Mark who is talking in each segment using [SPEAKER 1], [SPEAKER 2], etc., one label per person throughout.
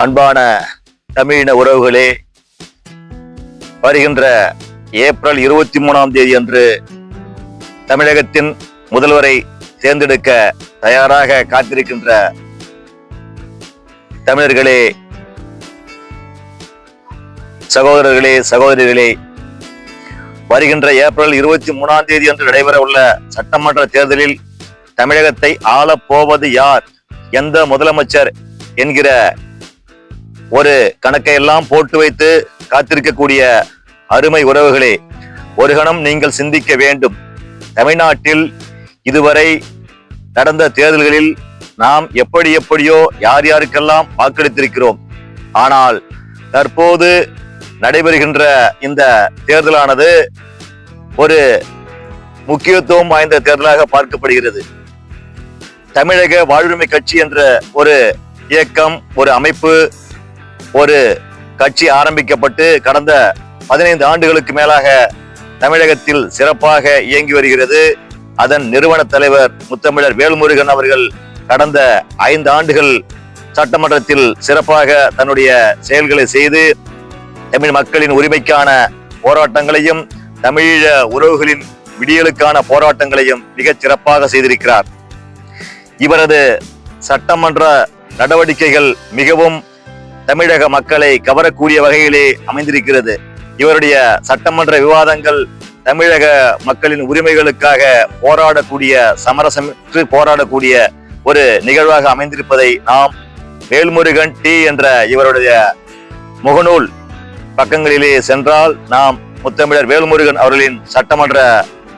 [SPEAKER 1] அன்பான தமிழின உறவுகளே, வருகின்ற ஏப்ரல் 23ஆம் தேதி அன்று தமிழகத்தின் முதல்வரை தேர்ந்தெடுக்க தயாராக காத்திருக்கின்ற தமிழர்களே, சகோதரர்களே, சகோதரிகளே, வருகின்ற ஏப்ரல் 23ஆம் தேதி அன்று நடைபெற உள்ள சட்டமன்ற தேர்தலில் தமிழகத்தை ஆளப்போவது யார், எந்த முதலமைச்சர் என்கிற ஒரு கணக்கை எல்லாம் போட்டு வைத்து காத்திருக்கக்கூடிய அருமை உறவுகளே, ஒரு கணம் நீங்கள் சிந்திக்க வேண்டும். தமிழ்நாட்டில் இதுவரை நடந்த தேர்தல்களில் நாம் எப்படியோ யார் யாருக்கெல்லாம் வாக்களித்திருக்கிறோம். ஆனால் தற்போது நடைபெறுகின்ற இந்த தேர்தலானது ஒரு முக்கியத்துவம் வாய்ந்த தேர்தலாக பார்க்கப்படுகிறது. தமிழக வாழ்வுரிமை கட்சி என்ற ஒரு இயக்கம், ஒரு அமைப்பு, ஒரு கட்சி ஆரம்பிக்கப்பட்டு கடந்த 15 ஆண்டுகளுக்கு மேலாக தமிழகத்தில் சிறப்பாக இயங்கி வருகிறது. அதன் நிறுவன தலைவர் முத்தமிழர் வேல்முருகன் அவர்கள் கடந்த 5 ஆண்டுகள் சட்டமன்றத்தில் சிறப்பாக தன்னுடைய செயல்களை செய்து தமிழ் மக்களின் உரிமைக்கான போராட்டங்களையும் தமிழீழ உறவுகளின் விடியலுக்கான போராட்டங்களையும் மிகச் சிறப்பாக செய்திருக்கிறார். இவரது சட்டமன்ற நடவடிக்கைகள் மிகவும் தமிழக மக்களை கவரக்கூடிய வகையிலே அமைந்திருக்கிறது. இவருடைய சட்டமன்ற விவாதங்கள் தமிழக மக்களின் உரிமைகளுக்காக போராடக்கூடிய, சமரசமிட்டு போராடக்கூடிய ஒரு நிகழ்வாக அமைந்திருப்பதை நாம் வேல்முருகன் டி என்ற இவருடைய முகநூல் பக்கங்களிலே சென்றால் நாம் முத்தமிழர் வேல்முருகன் அவர்களின் சட்டமன்ற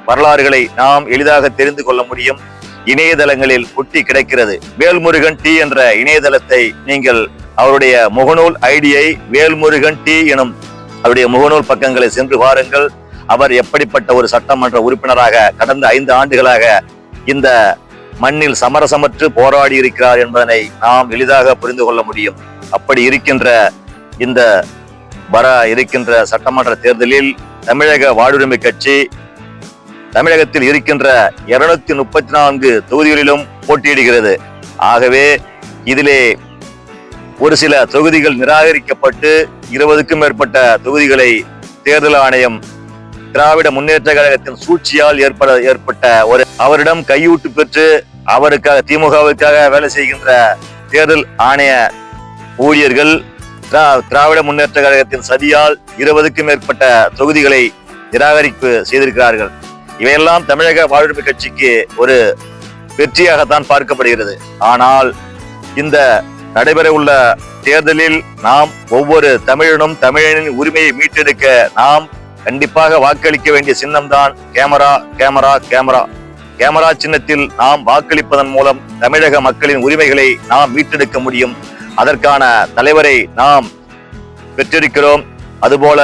[SPEAKER 1] வரலாறுகளை நாம் எளிதாக தெரிந்து கொள்ள முடியும். இணையதளங்களில் ஒட்டி கிடைக்கிறது. வேல்முருகன் டி என்ற இணையதளத்தை நீங்கள் அவருடைய முகநூல் ஐடியை வேல்முருகன் டி எனும் அவருடைய முகநூல் பக்கங்களை சென்று பாருங்கள். அவர் எப்படிப்பட்ட ஒரு சட்டமன்ற உறுப்பினராக கடந்த 5 ஆண்டுகளாக இந்த மண்ணில் சமரசமற்று போராடி இருக்கிறார் என்பதனை நாம் எளிதாக புரிந்து கொள்ள முடியும். அப்படி இருக்கின்ற இந்த இருக்கின்ற சட்டமன்ற தேர்தலில் தமிழக வாழ்வுரிமை கட்சி தமிழகத்தில் இருக்கின்ற 234 தொகுதிகளிலும் போட்டியிடுகிறது. ஆகவே இதிலே ஒரு சில தொகுதிகள் நிராகரிக்கப்பட்டு 20க்கும் மேற்பட்ட தொகுதிகளை தேர்தல் ஆணையம் திராவிட முன்னேற்ற கழகத்தின் சூழ்ச்சியால் ஏற்பட்ட ஒரு அவரிடம் கையூட்டு பெற்று அவருக்காக திமுகவுக்காக வேலை செய்கின்ற தேர்தல் ஆணைய ஊழியர்கள் திராவிட முன்னேற்ற கழகத்தின் சதியால் 20க்கும் மேற்பட்ட தொகுதிகளை நிராகரிப்பு செய்திருக்கிறார்கள். இவையெல்லாம் தமிழக வாழ்வுரிமை கட்சிக்கு ஒரு வெற்றியாகத்தான் பார்க்கப்படுகிறது. ஆனால் இந்த நடைபெற உள்ள தேர்தலில் நாம் ஒவ்வொரு தமிழனும் தமிழனின் உரிமையை மீட்டெடுக்க நாம் கண்டிப்பாக வாக்களிக்க வேண்டிய சின்னம்தான் கேமரா. கேமரா கேமரா கேமரா சின்னத்தில் நாம் வாக்களிப்பதன் மூலம் தமிழக மக்களின் உரிமைகளை நாம் மீட்டெடுக்க முடியும். அதற்கான தலைவரை நாம் பெற்றிருக்கிறோம். அதுபோல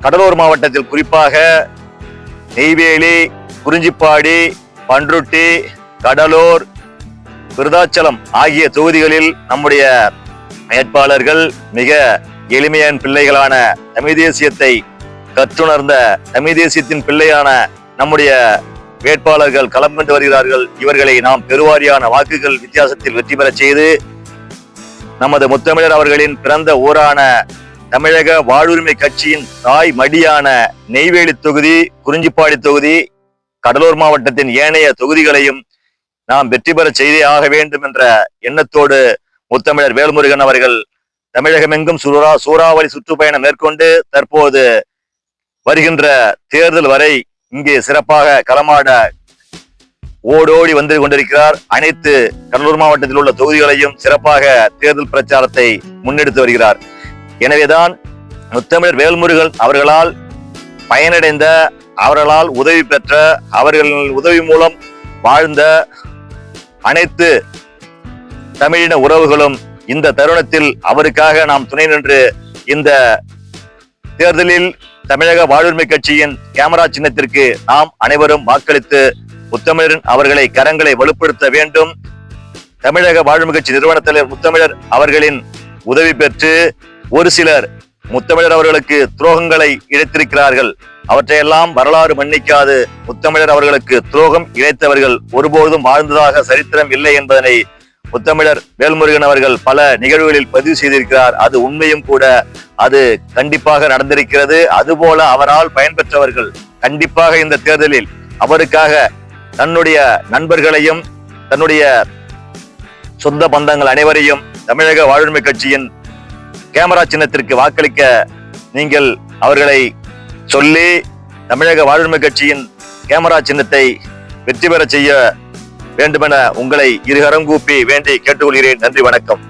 [SPEAKER 1] கடலூர் மாவட்டத்தில் குறிப்பாக நெய்வேலி, குறிஞ்சிப்பாடி, பன்ருட்டி, கடலூர், விருதாச்சலம் ஆகிய தொகுதிகளில் நம்முடைய வேட்பாளர்கள் மிக எளிமையான பிள்ளைகளான தமிழ் தேசியத்தை கற்றுணர்ந்த தமிழ் தேசியத்தின் பிள்ளையான நம்முடைய வேட்பாளர்கள் களம் கண்டு வருகிறார்கள். இவர்களை நாம் பெருவாரியான வாக்குகள் வித்தியாசத்தில் வெற்றி பெற செய்து நமது முத்தமிழர் அவர்களின் பிறந்த ஊரான தமிழக வாழ்வுரிமை கட்சியின் தாய் மடியான நெய்வேலி தொகுதி, குறிஞ்சிப்பாடி தொகுதி, கடலூர் மாவட்டத்தின் ஏனைய தொகுதிகளையும் நாம் வெற்றி பெற செய்தே ஆக வேண்டும் என்ற எண்ணத்தோடு முத்தமிழர் வேல்முருகன் அவர்கள் தமிழகமெங்கும் சூறாவளி சுற்றுப்பயணம் மேற்கொண்டு தற்போது வருகின்ற தேர்தல் வரை இங்கே சிறப்பாக களமாட ஓடோடி வந்து கொண்டிருக்கிறார். அனைத்து கடலூர் மாவட்டத்தில் உள்ள தொகுதிகளையும் சிறப்பாக தேர்தல் பிரச்சாரத்தை முன்னெடுத்து வருகிறார். எனவேதான் முத்தமிழர் வேல்முருகன் அவர்களால் பயனடைந்த, அவர்களால் உதவி பெற்ற, அவர்கள் உதவி மூலம் வாழ்ந்த அனைத்து தமிழின உறவுகளும் இந்த தருணத்தில் அவருக்காக நாம் துணை நின்று இந்த தேர்தலில் தமிழக வாழ்வுரிமை கட்சியின் கேமரா சின்னத்திற்கு நாம் அனைவரும் வாக்களித்து முத்தமிழரின் அவர்களை கரங்களை வலுப்படுத்த வேண்டும். தமிழக வாழ்வுரிமை கட்சி நிறுவன தலைவர் முத்தமிழர் அவர்களின் உதவி பெற்று ஒரு சிலர் முத்தமிழர் அவர்களுக்கு துரோகங்களை இழைத்திருக்கிறார்கள். அவற்றையெல்லாம் வரலாறு மன்னிக்காது. முத்தமிழர் அவர்களுக்கு துரோகம் இழைத்தவர்கள் ஒருபோதும் வாழ்ந்ததாக சரித்திரம் இல்லை என்பதனை முத்தமிழர் வேல்முருகன் அவர்கள் பல நிகழ்வுகளில் பதிவு செய்திருக்கிறார். அது உண்மையும் கூட. அது கண்டிப்பாக நடந்திருக்கிறது. அதுபோல அவரால் பயன்பெற்றவர்கள் கண்டிப்பாக இந்த தேர்தலில் அவருக்காக தன்னுடைய நண்பர்களையும் தன்னுடைய சொந்த பந்தங்கள் அனைவரையும் தமிழக வாழ்வுரிமை கட்சியின் கேமரா சின்னத்திற்கு வாக்களிக்க நீங்கள் அவர்களை சொல்லி தமிழக வாழ்வுரிமை கட்சியின் கேமரா சின்னத்தை வெற்றி பெற செய்ய வேண்டுமென உங்களை இருகரம் கூப்பி வேண்டி கேட்டுக்கொள்கிறேன். நன்றி, வணக்கம்.